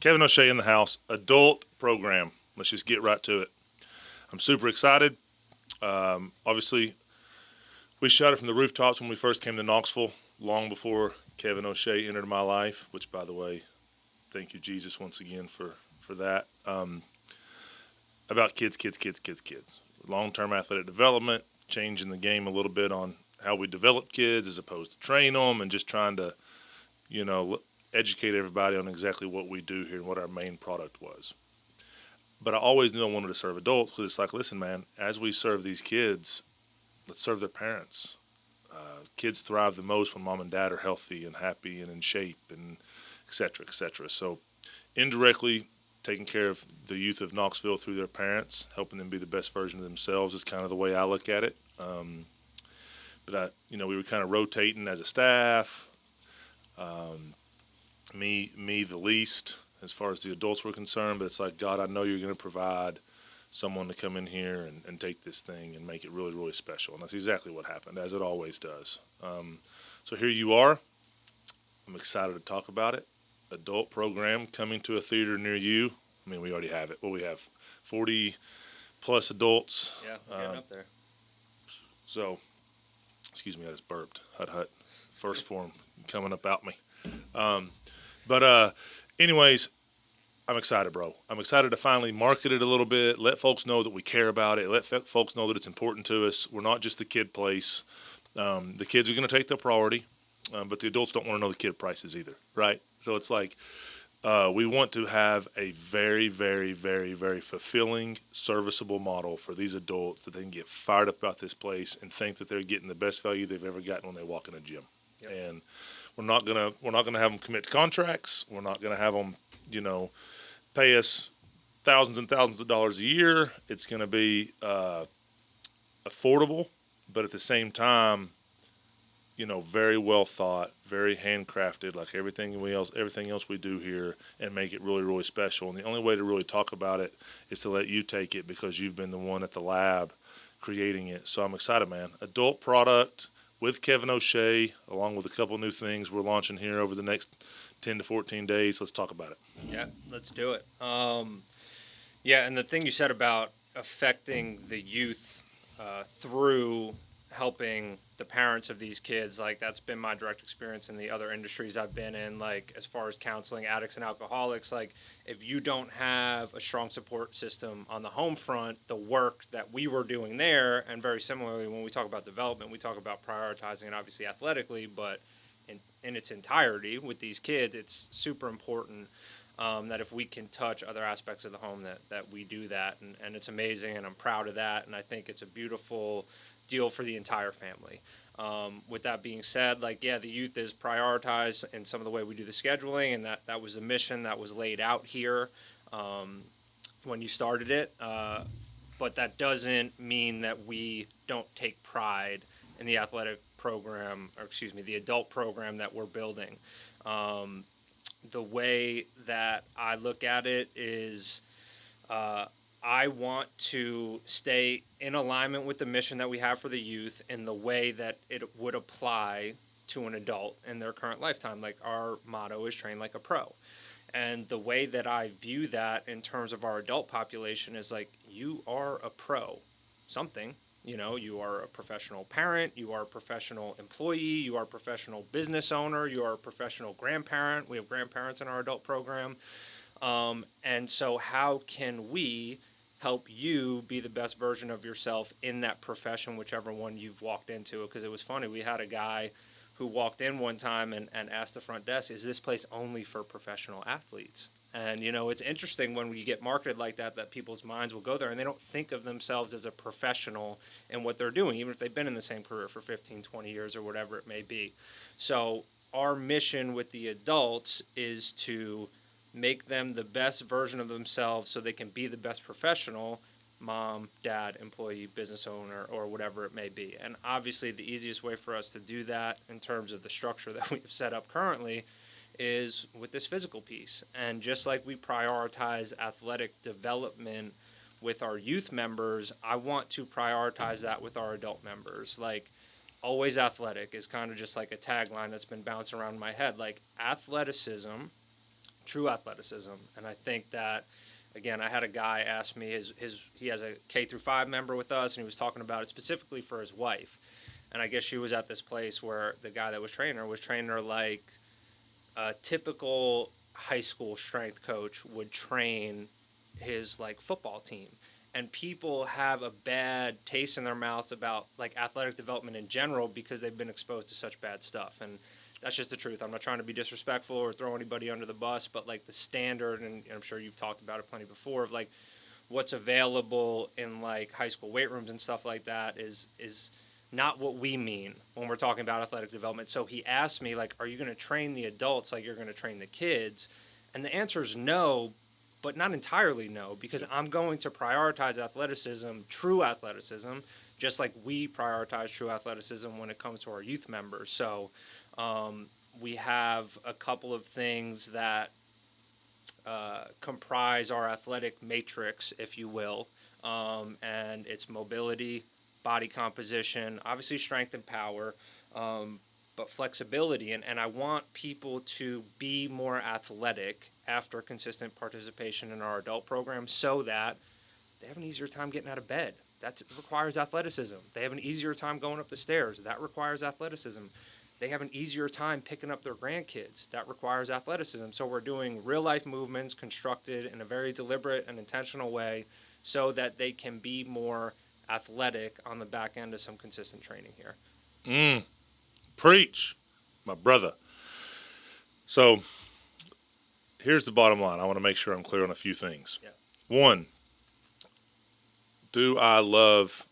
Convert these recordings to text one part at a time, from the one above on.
Kevin O'Shea in the house, adult program. Let's just get right to it. I'm super excited. Obviously, we shot it from the rooftops when we first came to Knoxville, long before Kevin O'Shea entered my life, which, by the way, thank you, Jesus, once again for that. About kids. Long-term athletic development, changing the game a little bit on how we develop kids as opposed to train them, and just trying to, educate everybody on exactly what we do here and what our main product was. But I always knew I wanted to serve adults because it's like, listen, man, as we serve these kids, let's serve their parents. Kids thrive the most when mom and dad are healthy and happy and in shape, and et cetera, et cetera. So indirectly, taking care of the youth of Knoxville through their parents, helping them be the best version of themselves is kind of the way I look at it. But we were kind of rotating as a staff. Me the least as far as the adults were concerned, but it's like, God, I know you're going to provide someone to come in here and take this thing and make it really, really special. And that's exactly what happened, as it always does. So here you are. I'm excited to talk about it. Adult program coming to a theater near you. I mean, we already have it. Well, we have 40 plus adults. Yeah, we're getting up there. So, excuse me, I just burped. Hut. First form coming up out me. But anyways, I'm excited, bro. I'm excited to finally market it a little bit, let folks know that we care about it, let folks know that it's important to us. We're not just the kid place. The kids are going to take their priority, but the adults don't want to know the kid prices either, right? So it's like we want to have a very, very, very, very fulfilling, serviceable model for these adults that they can get fired up about this place and think that they're getting the best value they've ever gotten when they walk in a gym. Yep. And we're not gonna have them commit to contracts. We're not gonna have them, pay us thousands and thousands of dollars a year. It's gonna be affordable, but at the same time, very well thought, very handcrafted, like everything else we do here, and make it really, really special. And the only way to really talk about it is to let you take it because you've been the one at the lab creating it. So I'm excited, man. Adult product with Kevin O'Shea, along with a couple new things we're launching here over the next 10 to 14 days. Let's talk about it. Yeah, let's do it. And the thing you said about affecting the youth through helping the parents of these kids, like that's been my direct experience in the other industries I've been in, like as far as counseling addicts and alcoholics. Like if you don't have a strong support system on the home front, the work that we were doing there, and very similarly when we talk about development, we talk about prioritizing it obviously athletically, but in its entirety with these kids, it's super important that if we can touch other aspects of the home that we do that, and it's amazing, and I'm proud of that, and I think it's a beautiful deal for the entire family. With that being said, the youth is prioritized in some of the way we do the scheduling, and that was the mission that was laid out here when you started it. But that doesn't mean that we don't take pride in the athletic program, the adult program that we're building. The way that I look at it is I want to stay in alignment with the mission that we have for the youth in the way that it would apply to an adult in their current lifetime. Like our motto is train like a pro. And the way that I view that in terms of our adult population is like, you are a pro something. You are a professional parent, you are a professional employee, you are a professional business owner, you are a professional grandparent. We have grandparents in our adult program. And so how can we help you be the best version of yourself in that profession, whichever one you've walked into? Because it was funny, we had a guy who walked in one time and asked the front desk, is this place only for professional athletes? And, it's interesting when we get marketed like that people's minds will go there and they don't think of themselves as a professional in what they're doing, even if they've been in the same career for 15, 20 years or whatever it may be. So our mission with the adults is to make them the best version of themselves so they can be the best professional, mom, dad, employee, business owner, or whatever it may be. And obviously the easiest way for us to do that in terms of the structure that we've set up currently is with this physical piece. And just like we prioritize athletic development with our youth members, I want to prioritize that with our adult members. Like, always athletic is kind of just like a tagline that's been bouncing around in my head. Like, athleticism true athleticism. And I think that, again, I had a guy ask me, he has a K through 5 member with us, and he was talking about it specifically for his wife. And I guess she was at this place where the guy that was training her like a typical high school strength coach would train his like football team. And people have a bad taste in their mouths about like athletic development in general because they've been exposed to such bad stuff. And that's just the truth. I'm not trying to be disrespectful or throw anybody under the bus, but like the standard, and I'm sure you've talked about it plenty before, of like what's available in like high school weight rooms and stuff like that is not what we mean when we're talking about athletic development. So he asked me, like, are you going to train the adults like you're going to train the kids? And the answer is no, but not entirely no, because I'm going to prioritize athleticism, true athleticism, just like we prioritize true athleticism when it comes to our youth members. So we have a couple of things that comprise our athletic matrix, if you will, and it's mobility, body composition, obviously strength and power, but flexibility. And I want people to be more athletic after consistent participation in our adult program so that they have an easier time getting out of bed. That requires athleticism. They have an easier time going up the stairs. That requires athleticism. They have an easier time picking up their grandkids. That requires athleticism. So we're doing real life movements constructed in a very deliberate and intentional way so that they can be more athletic on the back end of some consistent training here. Preach, my brother. So here's the bottom line. I want to make sure I'm clear on a few things. Yeah. One, do I love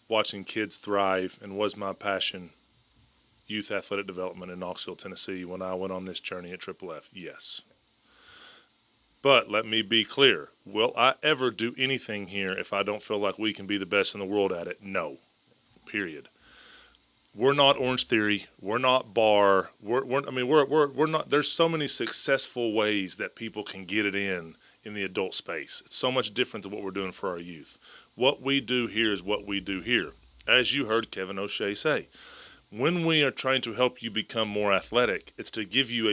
watching kids thrive, and was my passion youth athletic development in Knoxville, Tennessee when I went on this journey at Triple F? Yes. But let me be clear. Will I ever do anything here if I don't feel like we can be the best in the world at it? No. Period. We're not Orange Theory. We're not Bar. We're not. There's so many successful ways that people can get it in the adult space. It's so much different than what we're doing for our youth. What we do here is what we do here. As you heard Kevin O'Shea say, when we are trying to help you become more athletic, it's to give you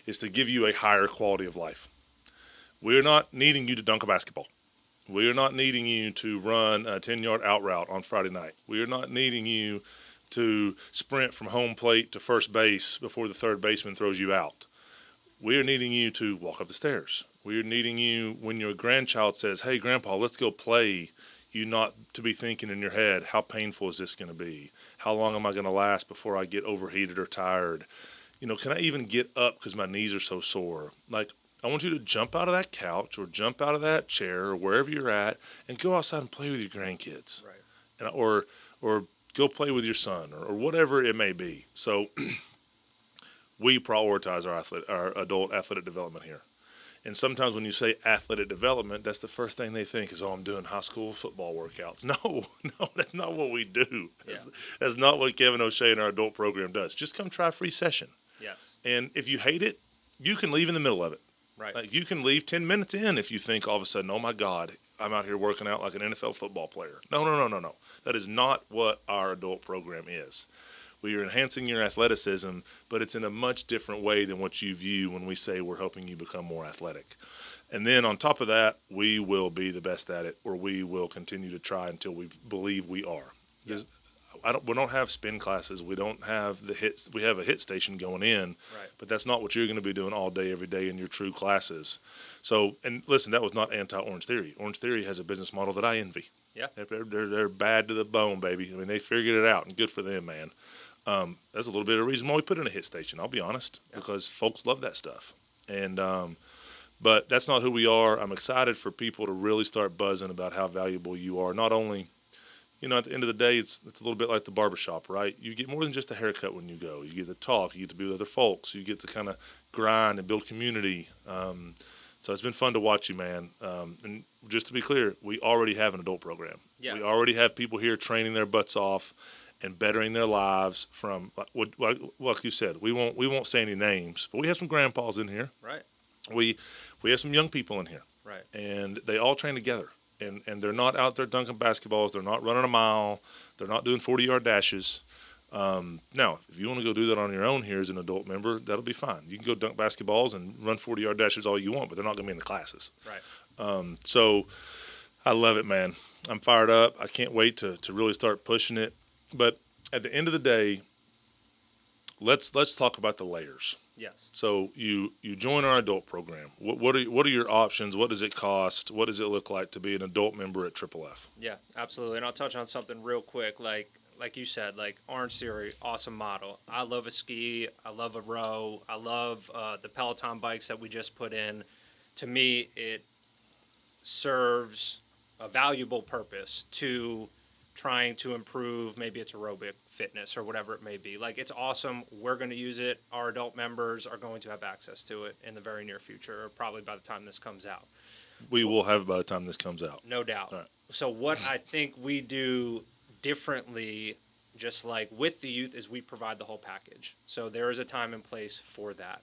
it's to give you a higher quality of life. We're not needing you to dunk a basketball. We are not needing you to run a 10-yard out route on Friday night. We are not needing you to sprint from home plate to first base before the third baseman throws you out. We are needing you to walk up the stairs. We are needing you when your grandchild says, hey, Grandpa, let's go play, you not to be thinking in your head, how painful is this going to be? How long am I going to last before I get overheated or tired? Can I even get up because my knees are so sore? Like, I want you to jump out of that couch or jump out of that chair or wherever you're at and go outside and play with your grandkids. Right. Or go play with your son or whatever it may be. So we prioritize our adult athletic development here. And sometimes when you say athletic development, that's the first thing they think is, I'm doing high school football workouts. No, that's not what we do. Yeah. That's not what Kevin O'Shea and our adult program does. Just come try a free session. Yes. And if you hate it, you can leave in the middle of it. Right. Like you can leave 10 minutes in if you think all of a sudden, oh my God, I'm out here working out like an NFL football player. No. That is not what our adult program is. We are enhancing your athleticism, but it's in a much different way than what you view when we say we're helping you become more athletic. And then on top of that, we will be the best at it, or we will continue to try until we believe we are. Yeah. We don't have spin classes. We don't have the hits. We have a hit station going in, Right. but that's not what you're going to be doing all day, every day in your true classes. So, and listen, that was not anti-Orange Theory. Orange Theory has a business model that I envy. Yeah. They're bad to the bone, baby. I mean, they figured it out, and good for them, man. That's a little bit of reason why we put in a hit station. I'll be honest, because folks love that stuff. And but that's not who we are. I'm excited for people to really start buzzing about how valuable you are. Not only, at the end of the day, it's a little bit like the barbershop, right? You get more than just a haircut when you go. You get to talk. You get to be with other folks. You get to kind of grind and build community. So it's been fun to watch you, man. And just to be clear, we already have an adult program. Yes. We already have people here training their butts off and bettering their lives from, like you said, we won't say any names, but we have some grandpas in here. Right. We have some young people in here. Right. And they all train together. And they're not out there dunking basketballs. They're not running a mile. They're not doing 40-yard dashes. Now, if you want to go do that on your own here as an adult member, that'll be fine. You can go dunk basketballs and run 40-yard dashes all you want, but they're not going to be in the classes. Right. So I love it, man. I'm fired up. I can't wait to really start pushing it. But at the end of the day, let's talk about the layers. Yes. So you join our adult program. What are your options? What does it cost? What does it look like to be an adult member at Triple F? Yeah, absolutely. And I'll touch on something real quick. Like you said, like Orange Theory, awesome model. I love a ski. I love a row. I love the Peloton bikes that we just put in. To me, it serves a valuable purpose to trying to improve, maybe it's aerobic fitness or whatever it may be. Like, it's awesome. We're going to use it. Our adult members are going to have access to it in the very near future, or probably by the time this comes out. We will have it by the time this comes out. No doubt. Right. So what I think we do differently, just like with the youth, is we provide the whole package. So there is a time and place for that.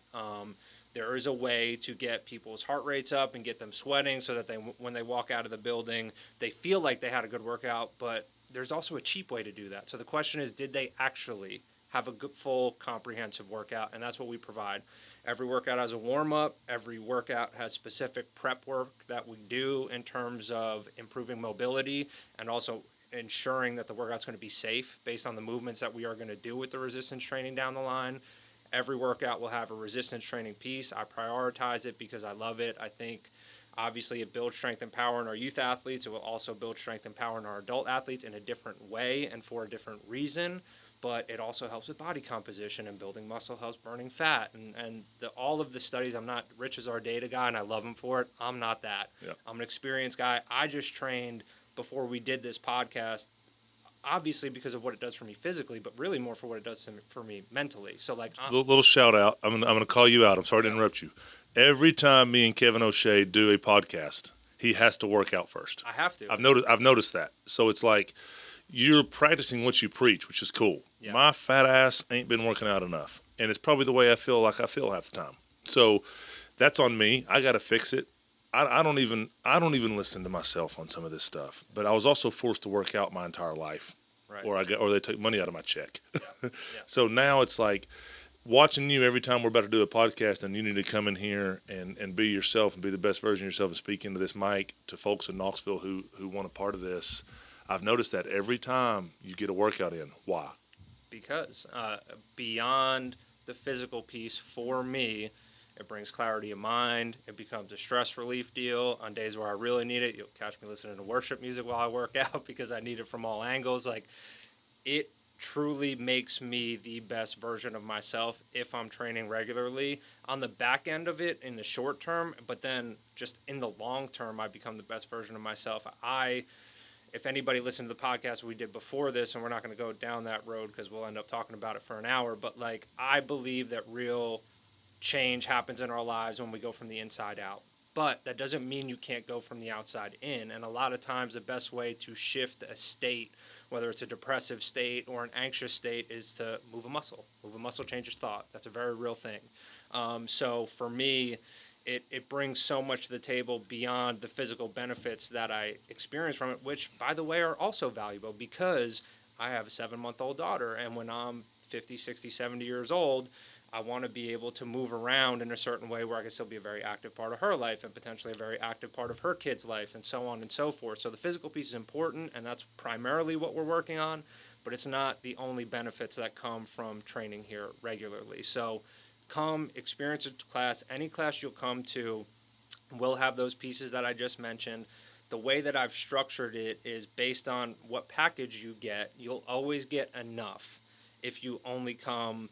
There is a way to get people's heart rates up and get them sweating so that they, when they walk out of the building, they feel like they had a good workout. But there's also a cheap way to do that. So the question is, did they actually have a good, full, comprehensive workout? And that's what we provide. Every workout has a warm-up. Every workout has specific prep work that we do in terms of improving mobility and also ensuring that the workout's going to be safe based on the movements that we are going to do with the resistance training down the line. Every workout will have a resistance training piece. I prioritize it because I love it. I think obviously it builds strength and power in our youth athletes. It will also build strength and power in our adult athletes in a different way and for a different reason. But it also helps with body composition, and building muscle helps burning fat. And all of the studies, I'm not, Rich is our data guy, and I love him for it. I'm not that. Yeah. I'm an experienced guy. I just trained before we did this podcast, obviously because of what it does for me physically, but really more for what it does for me mentally. So, like, Little shout out. I'm gonna call you out. I'm sorry to interrupt you. Every time me and Kevin O'Shea do a podcast, he has to work out first. I have to. I've noticed that. So it's like you're practicing what you preach, which is cool. Yeah. My fat ass ain't been working out enough, and it's probably the way I feel half the time. So that's on me. I got to fix it. I don't even listen to myself on some of this stuff. But I was also forced to work out my entire life, Right. or they took money out of my check. Yeah. So now it's like watching you every time we're about to do a podcast, and you need to come in here and be yourself and be the best version of yourself and speak into this mic to folks in Knoxville who want a part of this. I've noticed that every time you get a workout in. Why? Because beyond the physical piece, for me, it brings clarity of mind. It becomes a stress relief deal. On days where I really need it, you'll catch me listening to worship music while I work out because I need it from all angles. Like, it truly makes me the best version of myself if I'm training regularly. On the back end of it in the short term, but then just in the long term, I become the best version of myself. If anybody listened to the podcast we did before this, and we're not going to go down that road because we'll end up talking about it for an hour, but like, I believe that real change happens in our lives when we go from the inside out. But that doesn't mean you can't go from the outside in. And a lot of times the best way to shift a state, whether it's a depressive state or an anxious state, is to move a muscle. Move a muscle changes thought. That's a very real thing. So for me, it brings so much to the table beyond the physical benefits that I experience from it, which, by the way, are also valuable because I have a 7-month-old daughter. And when I'm 50, 60, 70 years old, I want to be able to move around in a certain way where I can still be a very active part of her life and potentially a very active part of her kid's life and so on and so forth. So the physical piece is important, and that's primarily what we're working on, but it's not the only benefits that come from training here regularly. So come experience a class. Any class you'll come to will have those pieces that I just mentioned. The way that I've structured it is based on what package you get. You'll always get enough if you only come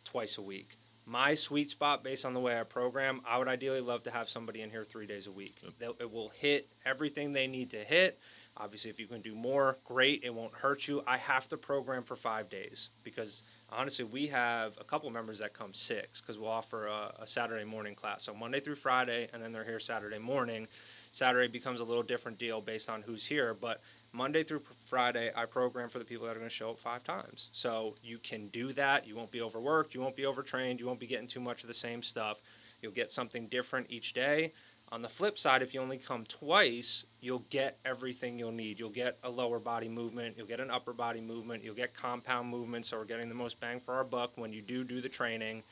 twice a week. My sweet spot, based on the way I program, I would ideally love to have somebody in here 3 days a week. It will hit everything they need to hit. Obviously, if you can do more, great. It won't hurt you. I have to program for 5 days because, honestly, we have a couple members that come 6 because we'll offer a Saturday morning class. So Monday through Friday, and then they're here Saturday morning. Saturday becomes a little different deal based on who's here, but Monday through Friday, I program for the people that are going to show up 5 times. So you can do that. You won't be overworked. You won't be overtrained. You won't be getting too much of the same stuff. You'll get something different each day. On the flip side, if you only come twice, you'll get everything you'll need. You'll get a lower body movement, you'll get an upper body movement, you'll get compound movement, so we're getting the most bang for our buck when you do the training.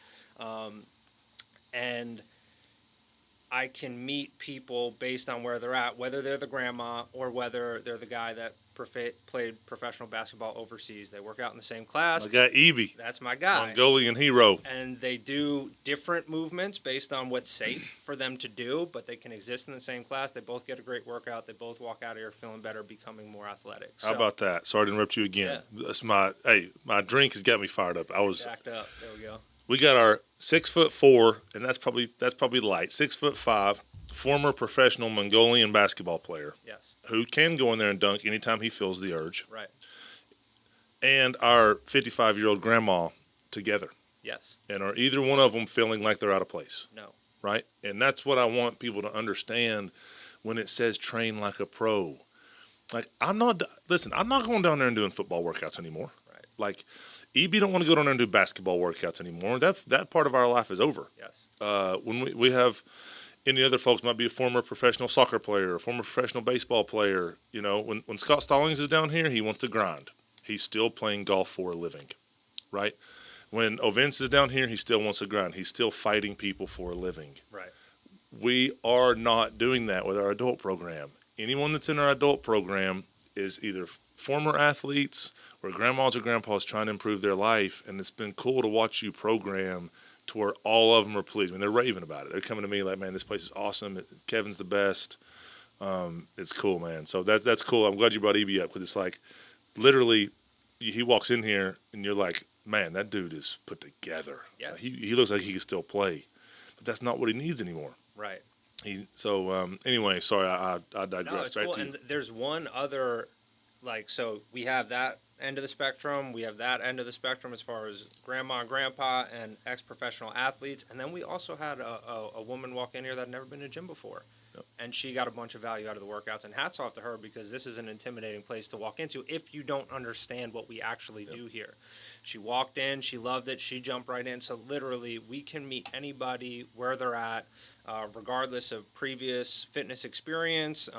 And I can meet people based on where they're at, whether they're the grandma or whether they're the guy that played professional basketball overseas. They work out in the same class. I got Eby, That's my guy. Mongolian hero. And they do different movements based on what's safe for them to do, but they can exist in the same class. They both get a great workout. They both walk out of here feeling better, becoming more athletic. How about that? Sorry to interrupt you again. Yeah. That's my drink has got me fired up. Jacked up. There we go. We got our 6'4", and that's probably light. 6'5", former professional Mongolian basketball player. Yes. Who can go in there and dunk anytime he feels the urge. Right. And our 55-year-old grandma together. Yes. And are either one of them feeling like they're out of place? No. Right? And that's what I want people to understand when it says train like a pro. Like, I'm not going down there and doing football workouts anymore. Right. Like, EB don't want to go down there and do basketball workouts anymore. That part of our life is over. Yes. When we have any other folks, might be a former professional soccer player, a former professional baseball player. You know, when Scott Stallings is down here, he wants to grind. He's still playing golf for a living, right? When Ovens is down here, he still wants to grind. He's still fighting people for a living. Right. We are not doing that with our adult program. Anyone that's in our adult program is either former athletes or grandmas or grandpas trying to improve their life, and it's been cool to watch you program to where all of them are pleased. I mean, they're raving about it. They're coming to me like, man, this place is awesome. Kevin's the best. It's cool, man. So that's cool. I'm glad you brought EB up because it's like literally he walks in here and you're like, man, that dude is put together. Yes. He looks like he can still play, but that's not what he needs anymore. Right. Anyway, sorry, I digress. No, it's Right cool. to you. And there's one other, so we have that end of the spectrum. We have that end of the spectrum as far as grandma and grandpa and ex-professional athletes. And then we also had a woman walk in here that had never been to gym before. Yep. And she got a bunch of value out of the workouts. And hats off to her because this is an intimidating place to walk into if you don't understand what we actually do here. She walked in. She loved it. She jumped right in. So literally, we can meet anybody where they're at, regardless of previous fitness experience,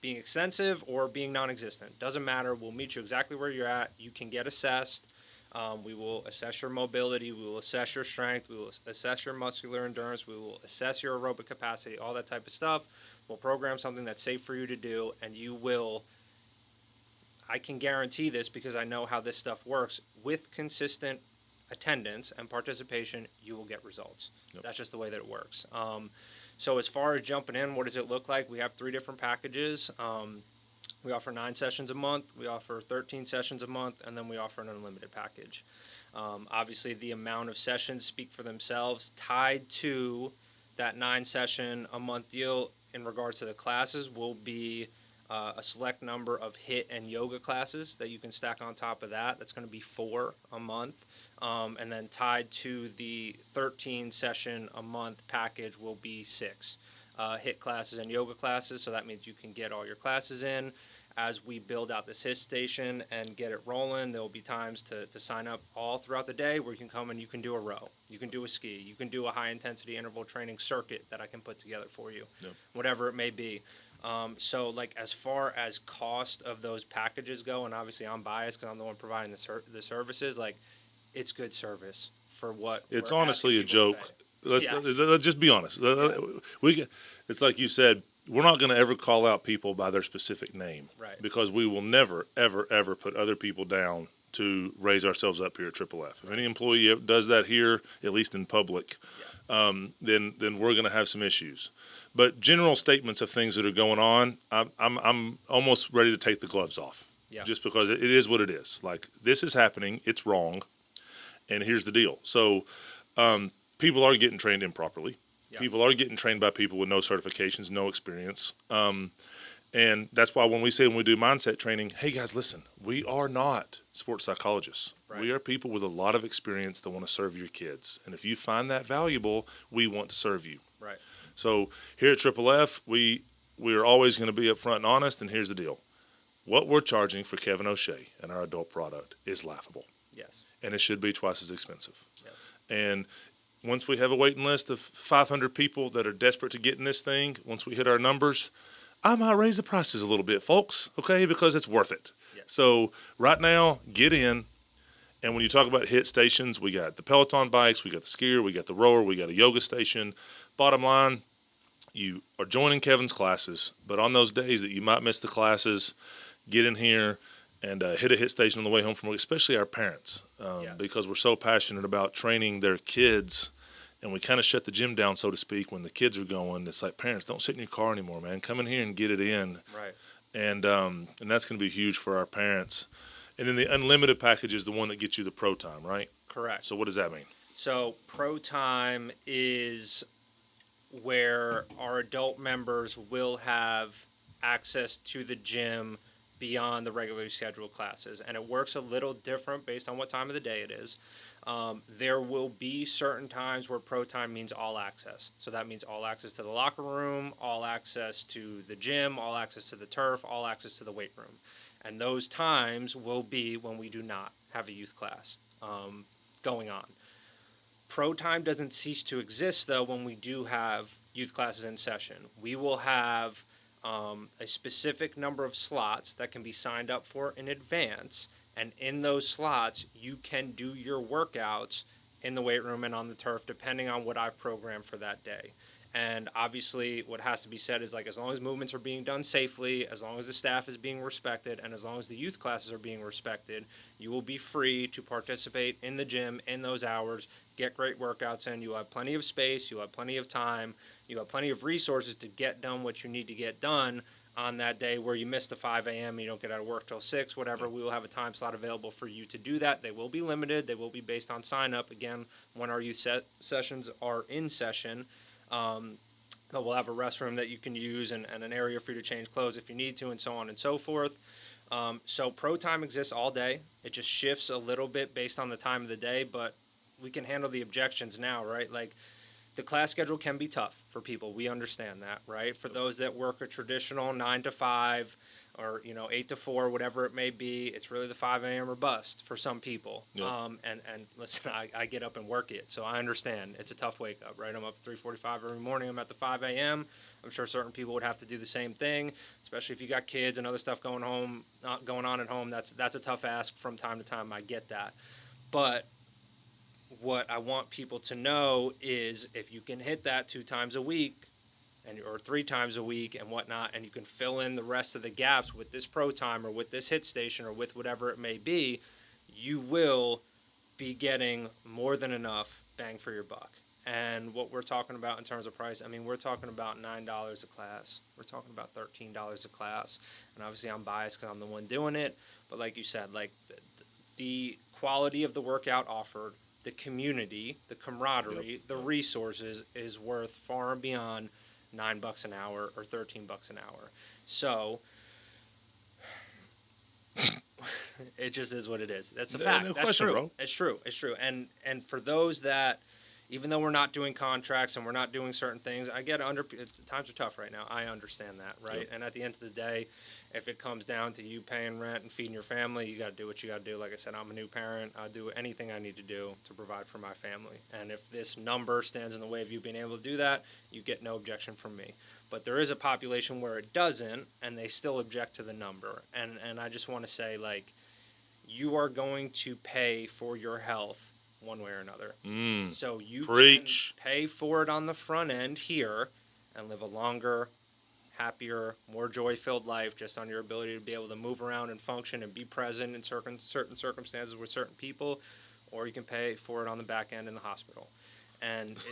being extensive or being non-existent. Doesn't matter. We'll meet you exactly where you're at. You can get assessed. We will assess your mobility. We will assess your strength. We will assess your muscular endurance. We will assess your aerobic capacity, all that type of stuff. We'll program something that's safe for you to do, and you will, I can guarantee this because I know how this stuff works, with consistent attendance and participation, you will get results. Yep. That's just the way that it works. So as far as jumping in, what does it look like? We have 3 different packages. We offer 9 sessions a month, we offer 13 sessions a month, and then we offer an unlimited package. Obviously, the amount of sessions speak for themselves. Tied to that 9 session a month deal in regards to the classes will be a select number of HIIT and yoga classes that you can stack on top of that. That's going to be 4 a month. And then tied to the 13 session a month package will be 6 HIIT classes and yoga classes. So that means you can get all your classes in. As we build out this HIIT station and get it rolling, there will be times to sign up all throughout the day where you can come and you can do a row, you can do a ski, you can do a high-intensity interval training circuit that I can put together for you, Yep. whatever it may be. So, like, as far as cost of those packages go, and obviously I'm biased because I'm the one providing the services, like, it's good service for what It's we're honestly a asking people to joke. pay. Let's just be honest. It's like you said, we're not going to ever call out people by their specific name. Right. Because we will never, ever, ever put other people down to raise ourselves up here at Triple F. If any employee does that here, at least in public, then we're going to have some issues. But general statements of things that are going on, I'm almost ready to take the gloves off. Yeah. Just because it is what it is. Like, this is happening. It's wrong. And here's the deal. So people are getting trained improperly. Yes. People are getting trained by people with no certifications, no experience. And that's why when we do mindset training, hey, guys, listen, we are not sports psychologists. Right. We are people with a lot of experience that want to serve your kids. And if you find that valuable, we want to serve you. Right. So here at Triple F, we are always going to be upfront and honest. And here's the deal. What we're charging for Kevin O'Shea and our adult product is laughable. Yes. And it should be twice as expensive. Yes. And once we have a waiting list of 500 people that are desperate to get in this thing, once we hit our numbers, I might raise the prices a little bit, folks, okay, because it's worth it. Yes. So right now, get in. And when you talk about hit stations, we got the Peloton bikes, we got the skier, we got the rower, we got a yoga station. Bottom line, you are joining Kevin's classes, but on those days that you might miss the classes, get in here and hit a hit station on the way home from work, especially our parents, Yes. because we're so passionate about training their kids. And we kind of shut the gym down, so to speak, when the kids are going. It's like, parents, don't sit in your car anymore, man. Come in here and get it in. Right. And that's going to be huge for our parents. And then the unlimited package is the one that gets you the Pro Time, right? Correct. So what does that mean? So Pro Time is where our adult members will have access to the gym beyond the regularly scheduled classes. And it works a little different based on what time of the day it is. There will be certain times where Pro Time means all access. So that means all access to the locker room, all access to the gym, all access to the turf, all access to the weight room. And those times will be when we do not have a youth class going on. Pro Time doesn't cease to exist, though, when we do have youth classes in session. We will have a specific number of slots that can be signed up for in advance. And in those slots, you can do your workouts in the weight room and on the turf, depending on what I've programmed for that day. And obviously, what has to be said is, like, as long as movements are being done safely, as long as the staff is being respected, and as long as the youth classes are being respected, you will be free to participate in the gym in those hours, get great workouts in. You'll have plenty of space, you'll have plenty of time, you have plenty of resources to get done what you need to get done on that day where you miss the 5 a.m., you don't get out of work till 6, whatever. We will have a time slot available for you to do that. They will be limited. They will be based on sign-up, again, when our youth sessions are in session. But we'll have a restroom that you can use and an area for you to change clothes if you need to, and so on and so forth. So Pro Time exists all day. It just shifts a little bit based on the time of the day, but we can handle the objections now, right? Like, the class schedule can be tough for people. We understand that, right? For those that work a traditional 9 to 5 or, 8 to 4, whatever it may be, it's really the 5 a.m. or bust for some people. Yep. And listen, I get up and work it, so I understand. It's a tough wake up, right? I'm up at 3:45 every morning. I'm at the 5 a.m. I'm sure certain people would have to do the same thing, especially if you got kids and other stuff going on at home. That's a tough ask from time to time. I get that. But what I want people to know is if you can hit that 2 times a week or 3 times a week and whatnot, and you can fill in the rest of the gaps with this Pro Time or with this hit station or with whatever it may be, you will be getting more than enough bang for your buck. And what we're talking about in terms of price, I mean, we're talking about $9 a class. We're talking about $13 a class. And obviously I'm biased because I'm the one doing it. But like you said, like the quality of the workout offered, the community, the camaraderie, the resources is worth far and beyond $9 an hour or $13 an hour. So it just is what it is. That's a fact. No That's question, true. bro. It's true. It's true. And for those that, even though we're not doing contracts and we're not doing certain things, I get times are tough right now. I understand that, right? Yep. And at the end of the day, if it comes down to you paying rent and feeding your family, you got to do what you got to do. Like I said, I'm a new parent. I do anything I need to do to provide for my family. And if this number stands in the way of you being able to do that, you get no objection from me. But there is a population where it doesn't, and they still object to the number. And I just want to say, like, you are going to pay for your health one way or another. So you Preach. can pay for it on the front end here and live a longer, happier, more joy-filled life just on your ability to be able to move around and function and be present in certain circumstances with certain people, or you can pay for it on the back end in the hospital. And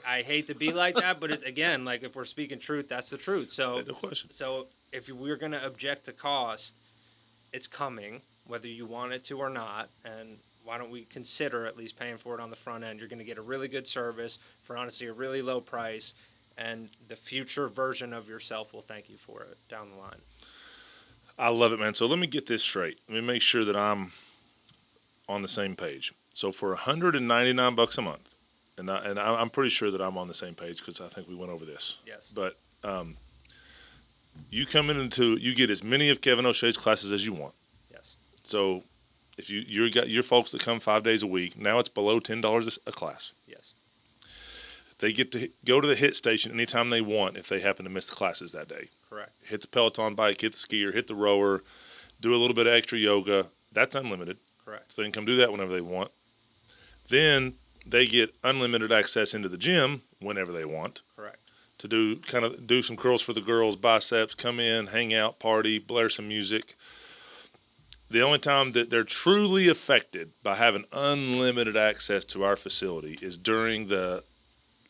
I hate to be like that, but again, like, if we're speaking truth, that's the truth. So, No question. So if we're going to object to cost, it's coming, whether you want it to or not, and why don't we consider at least paying for it on the front end? You're going to get a really good service for, honestly, a really low price, and the future version of yourself will thank you for it down the line. I love it, man. So let me get this straight. Let me make sure that I'm on the same page. So for $199 a month, and I'm pretty sure that I'm on the same page because I think we went over this. Yes. But you come you get as many of Kevin O'Shea's classes as you want. Yes. So if you got your folks that come 5 days a week, now it's below $10 a class. Yes. They get to go to the hit station anytime they want if they happen to miss the classes that day. Correct. Hit the Peloton bike, hit the skier, hit the rower, do a little bit of extra yoga. That's unlimited. Correct. So they can come do that whenever they want. Then they get unlimited access into the gym whenever they want Correct. to do some curls for the girls, biceps, come in, hang out, party, blare some music. The only time that they're truly affected by having unlimited access to our facility is during the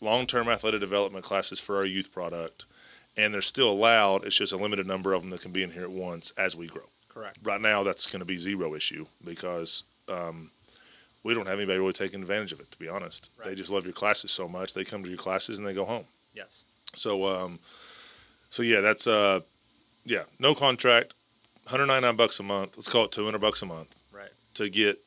long-term athletic development classes for our youth product, and they're still allowed. It's just a limited number of them that can be in here at once as we grow. Correct. Right now, that's going to be zero issue because we don't have anybody really taking advantage of it, to be honest. Right. They just love your classes so much. They come to your classes and they go home. Yes. So yeah, that's no contract, $199 a month. Let's call it $200 a month Right. to get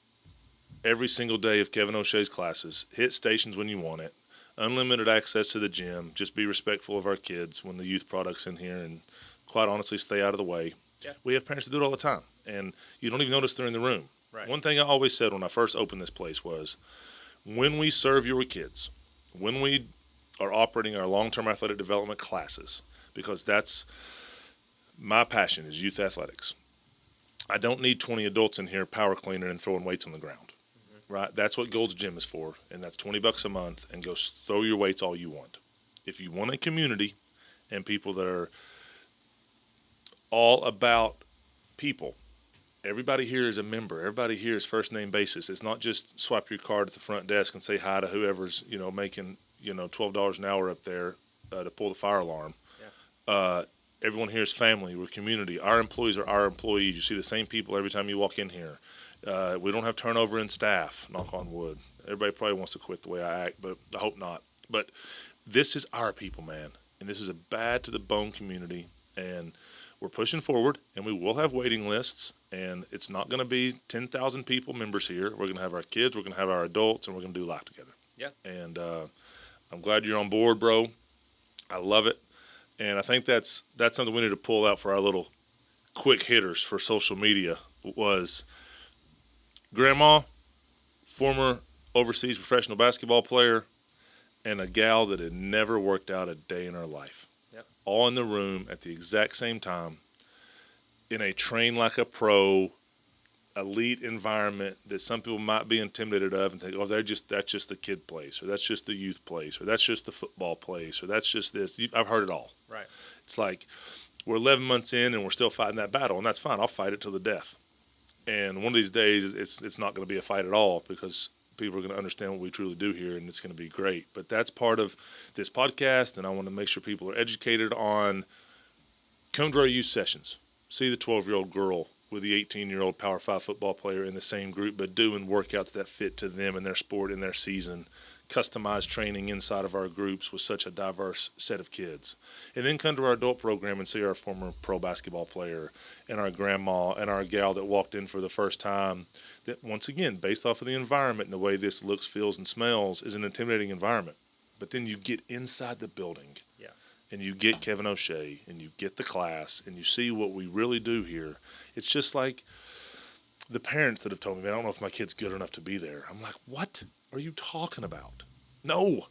every single day of Kevin O'Shea's classes. Hit stations when you want it. Unlimited access to the gym. Just be respectful of our kids when the youth product's in here, and quite honestly, stay out of the way. Yeah. We have parents that do it all the time, and you don't even notice they're in the room. Right. One thing I always said when I first opened this place was, when we serve your kids, when we are operating our long-term athletic development classes, because that's my passion is youth athletics. I don't need 20 adults in here power cleaning and throwing weights on the ground. Right, that's what Gold's Gym is for, and that's $20 a month. And go throw your weights all you want. If you want a community and people that are all about people, everybody here is a member. Everybody here is first name basis. It's not just swipe your card at the front desk and say hi to whoever's making $12 an hour up there to pull the fire alarm. Yeah. Everyone here is family. We're community. Our employees are our employees. You see the same people every time you walk in here. We don't have turnover in staff, knock on wood. Everybody probably wants to quit the way I act, but I hope not. But this is our people, man. And this is a bad to the bone community. And we're pushing forward, and we will have waiting lists. And it's not going to be 10,000 people members here. We're going to have our kids, we're going to have our adults, and we're going to do life together. Yeah. And I'm glad you're on board, bro. I love it. And I think that's something we need to pull out for our little quick hitters for social media was grandma, former overseas professional basketball player, and a gal that had never worked out a day in her life. Yep. All in the room at the exact same time in a train like a pro, elite environment that some people might be intimidated of and think, oh, that's just the kid place, or that's just the youth place, or that's just the football place, or that's just this. I've heard it all. Right. It's like we're 11 months in and we're still fighting that battle, and that's fine. I'll fight it to the death. And one of these days, it's not going to be a fight at all because people are going to understand what we truly do here, and it's going to be great. But that's part of this podcast, and I want to make sure people are educated on come to our youth sessions. See the 12-year-old girl with the 18-year-old Power 5 football player in the same group, but doing workouts that fit to them and their sport and their season. Customized training inside of our groups with such a diverse set of kids. And then come to our adult program and see our former pro basketball player and our grandma and our gal that walked in for the first time that, once again, based off of the environment and the way this looks, feels, and smells, is an intimidating environment. But then you get inside the building. Yeah. And you get Kevin O'Shea and you get the class and you see what we really do here. It's just like the parents that have told me, man, I don't know if my kid's good enough to be there. I'm like, what are you talking about? No,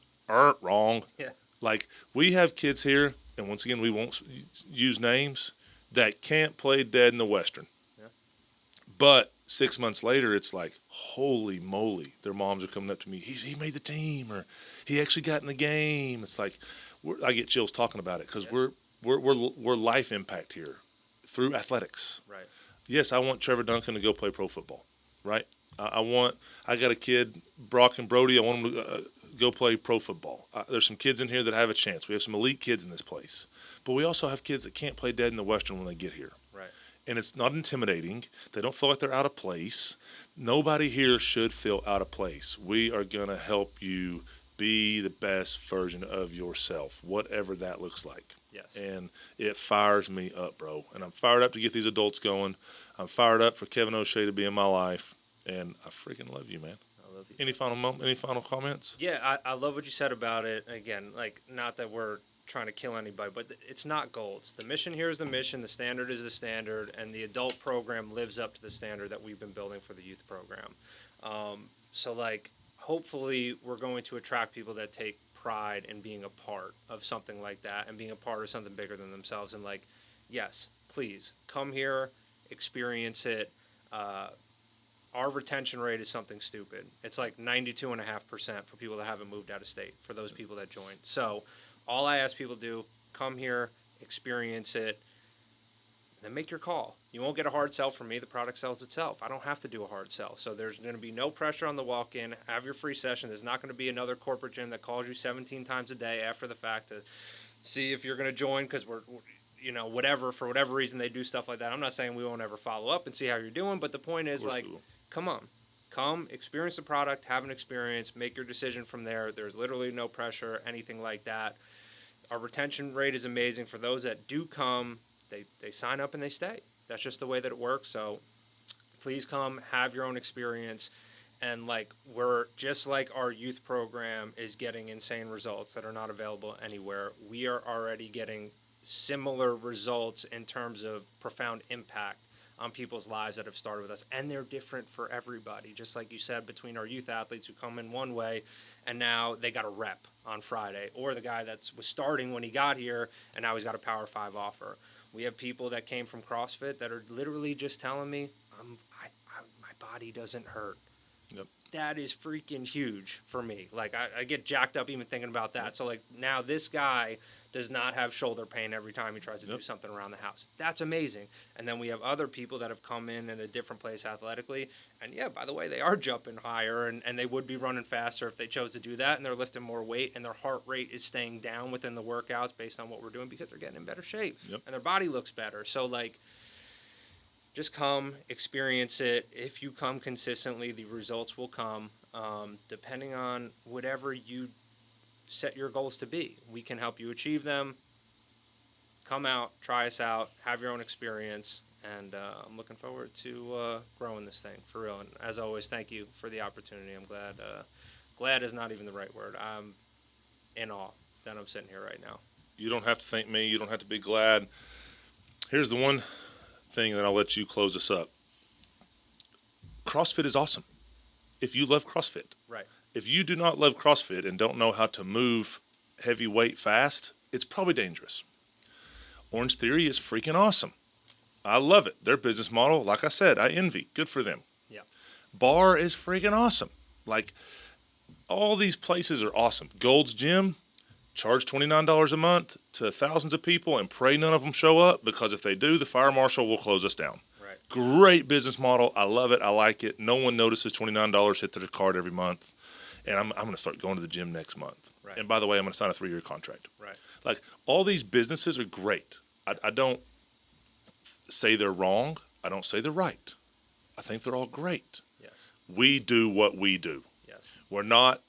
wrong. Yeah. Like, we have kids here, and once again, we won't use names, that can't play dead in the Western. Yeah. But 6 months later, it's like, holy moly, their moms are coming up to me, he made the team, or he actually got in the game. It's like, I get chills talking about it because we're life impact here through athletics. Right. Yes, I want Trevor Duncan to go play pro football, right? I got a kid, Brock and Brody, I want them to go play pro football. There's some kids in here that have a chance. We have some elite kids in this place. But we also have kids that can't play dead in the Western when they get here. Right. And it's not intimidating. They don't feel like they're out of place. Nobody here should feel out of place. We are going to help you be the best version of yourself, whatever that looks like. Yes. And it fires me up, bro. And I'm fired up to get these adults going. I'm fired up for Kevin O'Shea to be in my life. And I freaking love you, man. I love you. Any final comments? Yeah, I love what you said about it. Again, like, not that we're trying to kill anybody, but it's not goals. The mission here is the mission, the standard is the standard, and the adult program lives up to the standard that we've been building for the youth program. So, like, hopefully we're going to attract people that take pride in being a part of something like that and being a part of something bigger than themselves. And like, yes, please come here, experience it. Our retention rate is something stupid. It's like 92.5% for people that haven't moved out of state, for those people that joined. So all I ask people to do, come here, experience it, then make your call. You won't get a hard sell from me. The product sells itself. I don't have to do a hard sell. So there's going to be no pressure on the walk-in. Have your free session. There's not going to be another corporate gym that calls you 17 times a day after the fact to see if you're going to join because we're whatever, for whatever reason they do stuff like that. I'm not saying we won't ever follow up and see how you're doing, but the point is, like, come on. Come, experience the product, have an experience, make your decision from there. There's literally no pressure, anything like that. Our retention rate is amazing. For those that do come, they sign up and they stay. That's just the way that it works. So please come, have your own experience. And like, we're just like our youth program is getting insane results that are not available anywhere. We are already getting similar results in terms of profound impact on people's lives that have started with us. And they're different for everybody. Just like you said, between our youth athletes who come in one way and now they got a rep on Friday, or the guy that was starting when he got here and now he's got a Power 5 offer. We have people that came from CrossFit that are literally just telling me, my body doesn't hurt. Yep. That is freaking huge for me. Like, I get jacked up even thinking about that. Yep. So, like, now this guy does not have shoulder pain every time he tries to do something around the house. That's amazing. And then we have other people that have come in a different place athletically. And, yeah, by the way, they are jumping higher and they would be running faster if they chose to do that. And they're lifting more weight and their heart rate is staying down within the workouts based on what we're doing because they're getting in better shape. Yep. And their body looks better. So, like, just come, experience it. If you come consistently, the results will come. Depending on whatever you set your goals to be, we can help you achieve them. Come out, try us out, have your own experience, and I'm looking forward to growing this thing for real. And as always, thank you for the opportunity. I'm glad. Glad is not even the right word. I'm in awe that I'm sitting here right now. You don't have to thank me. You don't have to be glad. Here's the one thing that I'll let you close us up. CrossFit is awesome. If you love CrossFit. Right. If you do not love CrossFit and don't know how to move heavy weight fast, it's probably dangerous. Orange Theory is freaking awesome. I love it. Their business model, like I said, I envy. Good for them. Yeah. Bar is freaking awesome. Like, all these places are awesome. Gold's Gym, charge $29 a month to thousands of people and pray none of them show up, because if they do, the fire marshal will close us down. Right. Great business model. I love it. I like it. No one notices $29 hit their card every month. And I'm going to start going to the gym next month. Right. And by the way, I'm going to sign a 3-year contract. Right. Like, all these businesses are great. I don't say they're wrong. I don't say they're right. I think they're all great. Yes. We do what we do. Yes. We're not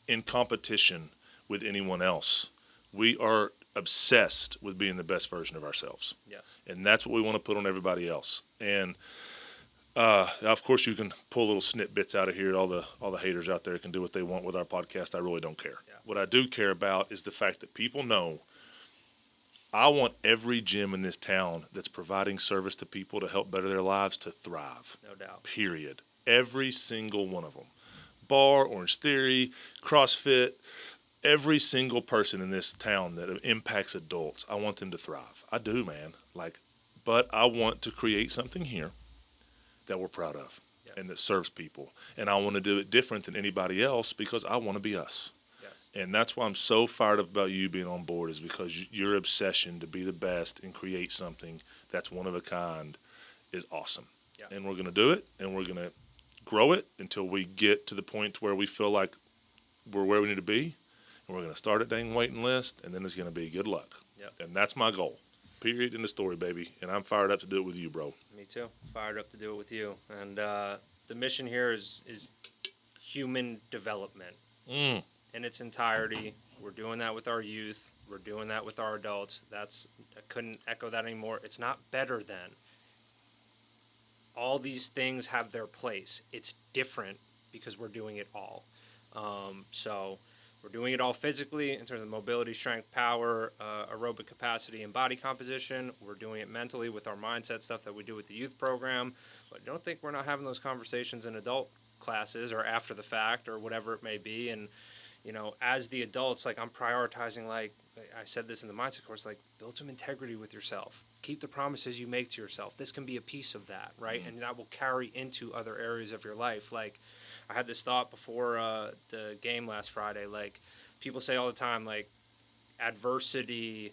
in competition with anyone else. We are obsessed with being the best version of ourselves. Yes. And that's what we want to put on everybody else. And of course, you can pull little snippets out of here. All the haters out there can do what they want with our podcast. I really don't care. Yeah. What I do care about is the fact that people know I want every gym in this town that's providing service to people to help better their lives to thrive. No doubt. Period. Every single one of them. Bar, Orange Theory, CrossFit, every single person in this town that impacts adults, I want them to thrive. I do, man. But I want to create something here that we're proud of. Yes. And that serves people. And I want to do it different than anybody else because I want to be us. Yes. And that's why I'm so fired up about you being on board, is because your obsession to be the best and create something that's one of a kind is awesome. Yeah. And we're going to do it, and we're going to grow it until we get to the point where we feel like we're where we need to be. And we're going to start a dang waiting list, and then it's going to be good luck. Yep. And that's my goal. Period. In the story, baby. And I'm fired up to do it with you, bro. Me too. Fired up to do it with you. And the mission here is human development in its entirety. We're doing that with our youth. We're doing that with our adults. I couldn't echo that anymore. It's not better than. All these things have their place. It's different because we're doing it all. So we're doing it all physically in terms of mobility, strength, power, aerobic capacity, and body composition. We're doing it mentally with our mindset stuff that we do with the youth program. But don't think we're not having those conversations in adult classes or after the fact or whatever it may be. And, as the adults, like I'm prioritizing, like I said this in the mindset course, like build some integrity with yourself. Keep the promises you make to yourself. This can be a piece of that, right? And that will carry into other areas of your life. Like I had this thought before the game last Friday. Like people say all the time, like adversity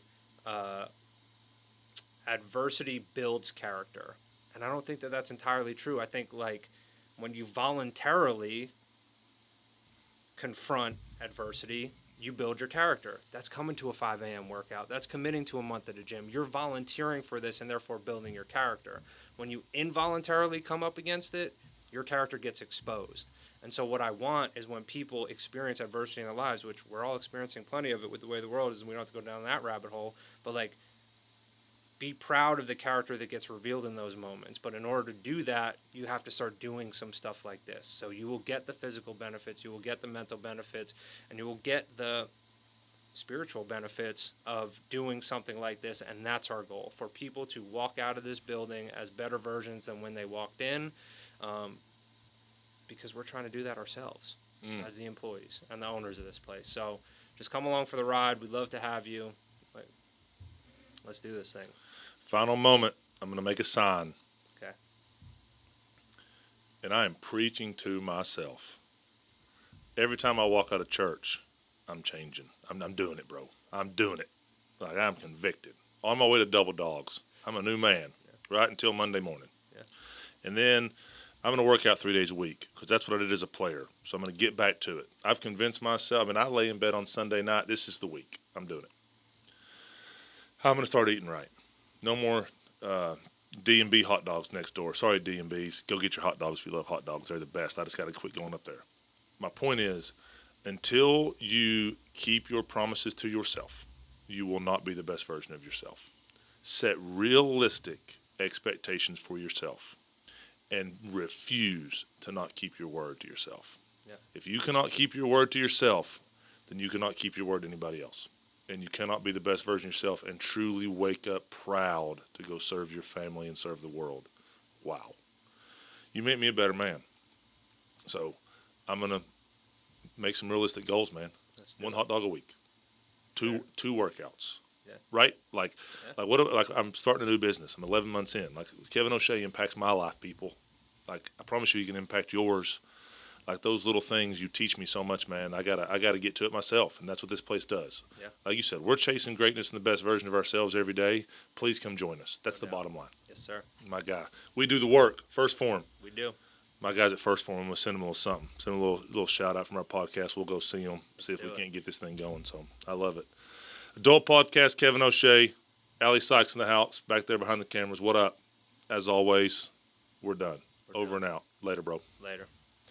builds character, and I don't think that that's entirely true. I think like when you voluntarily confront adversity, you build your character. That's coming to a 5 a.m. workout. That's committing to a month at a gym. You're volunteering for this and therefore building your character. When you involuntarily come up against it, your character gets exposed. And so what I want is when people experience adversity in their lives, which we're all experiencing plenty of it with the way the world is, and we don't have to go down that rabbit hole, but like be proud of the character that gets revealed in those moments. But in order to do that, you have to start doing some stuff like this. So you will get the physical benefits, you will get the mental benefits, and you will get the spiritual benefits of doing something like this. And that's our goal, for people to walk out of this building as better versions than when they walked in, because we're trying to do that ourselves as the employees and the owners of this place. So just come along for the ride. We'd love to have you. Let's do this thing. Final moment. I'm going to make a sign. Okay. And I am preaching to myself. Every time I walk out of church, I'm changing. I'm doing it, bro. I'm doing it. Like I'm convicted. On my way to Double Dogs. I'm a new man, right until Monday morning. Yeah. And then I'm going to work out 3 days a week because that's what I did as a player. So I'm going to get back to it. I've convinced myself, and I lay in bed on Sunday night. This is the week. I'm doing it. I'm going to start eating right. No more D&B hot dogs next door. Sorry, D&Bs. Go get your hot dogs if you love hot dogs. They're the best. I just got to quit going up there. My point is, until you keep your promises to yourself, you will not be the best version of yourself. Set realistic expectations for yourself and refuse to not keep your word to yourself. Yeah. If you cannot keep your word to yourself, then you cannot keep your word to anybody else. And you cannot be the best version of yourself and truly wake up proud to go serve your family and serve the world. Wow. You make me a better man. So I'm going to make some realistic goals, man. One hot dog a week. Two workouts. Yeah. Right? Like I'm starting a new business. I'm 11 months in. Like Kevin O'Shea impacts my life, people. Like I promise you can impact yours. Like those little things you teach me so much, man. I gotta get to it myself, and that's what this place does. Yeah. Like you said, we're chasing greatness and the best version of ourselves every day. Please come join us. That's the bottom line. Yes, sir. My guy. We do the work. First Form. We do. My guys at First Form, I'm gonna send them a little something. Send them a little shout out from our podcast. We'll go see them, see if we can't get this thing going. So I love it. Adult Podcast, Kevin O'Shea, Allie Sykes in the house, back there behind the cameras. What up? As always, we're done. Over and out. Later, bro. Later.